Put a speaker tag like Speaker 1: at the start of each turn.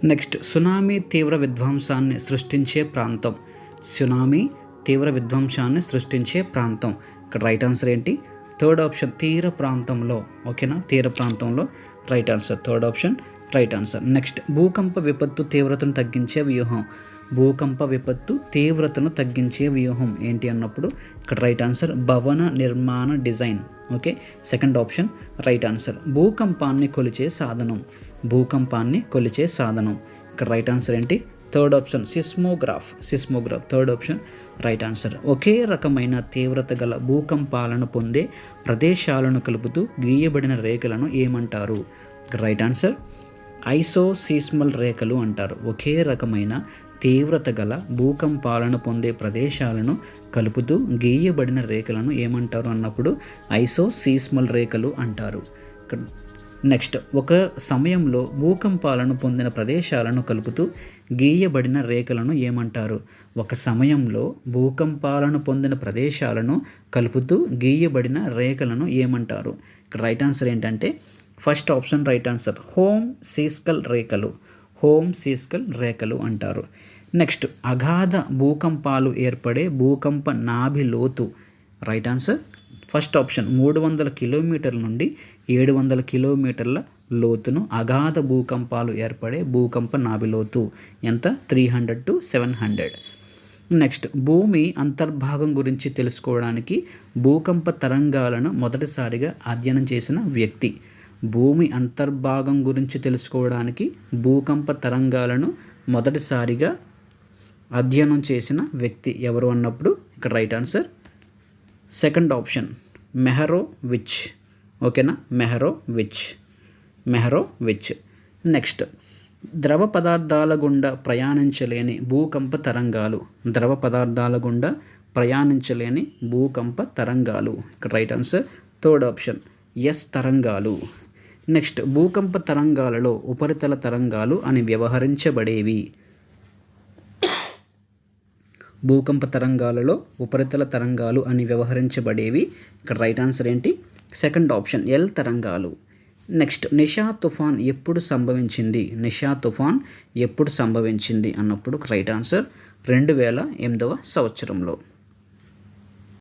Speaker 1: Next tsunami తీవ్ర విధ్వంసాన్ని సృష్టించే ప్రాంతం. సునామీ తీవ్ర విధ్వంసాన్ని సృష్టించే ప్రాంతం. ఇక్కడ రైట్ ఆన్సర్ ఏంటి? థర్డ్ ఆప్షన్ తీర ప్రాంతంలో. ఓకేనా, తీర ప్రాంతంలో right answer. Third option right answer. Next భూకంప విపత్తు తీవ్రతను తగ్గించే వ్యూహం. భూకంప విపత్తు తీవ్రతను తగ్గించే వ్యూహం ఏంటి అన్నప్పుడు ఇక్కడ రైట్ ఆన్సర్ భవన నిర్మాణ design. Okay, second option right answer. భూకంపాన్ని కొలిచే సాధనం. భూకంపాన్ని కొలిచే సాధనం. ఇక్కడ రైట్ ఆన్సర్ ఏంటి? Third option seismograph. Seismograph third option right answer. ఒకే రకమైన తీవ్రత గల భూకంపాలను పొందే ప్రదేశాలను కలుపుతూ గీయబడిన రేఖలను ఏమంటారు? ఇక్కడ రైట్ ఆన్సర్ ఐసోసీస్మల్ రేఖలు అంటారు. ఒకే రకమైన తీవ్రత గల భూకంపాలను పొందే ప్రదేశాలను కలుపుతూ గీయబడిన రేఖలను ఏమంటారు అన్నప్పుడు ఐసోసీస్మల్ రేఖలు అంటారు. నెక్స్ట్ ఒక సమయంలో భూకంపాలను పొందిన ప్రదేశాలను కలుపుతూ గీయబడిన రేఖలను ఏమంటారు? ఒక సమయంలో భూకంపాలను పొందిన ప్రదేశాలను కలుపుతూ గీయబడిన రేఖలను ఏమంటారు? ఇక్కడ రైట్ ఆన్సర్ ఏంటంటే first option right answer homoseismal రేఖలు. హోమ్ సీస్కల్ రేఖలు అంటారు. నెక్స్ట్ అగాధ భూకంపాలు ఏర్పడే భూకంప నాభి లోతు. రైట్ ఆన్సర్ ఫస్ట్ ఆప్షన్ 300 కిలోమీటర్ల నుండి 700 కిలోమీటర్ల లోతును అగాధ భూకంపాలు ఏర్పడే భూకంప నాభి లోతు ఎంత? 300 to 700. నెక్స్ట్ భూమి అంతర్భాగం గురించి తెలుసుకోవడానికి భూకంప తరంగాలను మొదటిసారిగా అధ్యయనం చేసిన వ్యక్తి. భూమి అంతర్భాగం గురించి తెలుసుకోవడానికి భూకంప తరంగాలను మొదటిసారిగా అధ్యయనం చేసిన వ్యక్తి ఎవరు అన్నప్పుడు ఇక్కడ రైట్ ఆన్సర్ సెకండ్ ఆప్షన్ మెహరోవిచ్. ఓకేనా, మెహరోవిచ్. మెహరోవిచ్. నెక్స్ట్ ద్రవ పదార్థాల గుండా ప్రయాణించలేని భూకంప తరంగాలు. ద్రవ పదార్థాల గుండా ప్రయాణించలేని భూకంప తరంగాలు. ఇక్కడ right answer third option s తరంగాలు. నెక్స్ట్ భూకంప తరంగాలలో ఉపరితల తరంగాలు అని వ్యవహరించబడేవి. భూకంప తరంగాలలో ఉపరితల తరంగాలు అని వ్యవహరించబడేవి. ఇక్కడ రైట్ ఆన్సర్ ఏంటి? సెకండ్ ఆప్షన్ ఎల్ తరంగాలు. నెక్స్ట్ నిషా తుఫాన్ ఎప్పుడు సంభవించింది? నిషా తుఫాన్ ఎప్పుడు సంభవించింది అన్నప్పుడు రైట్ ఆన్సర్ 2008 సంవత్సరంలో.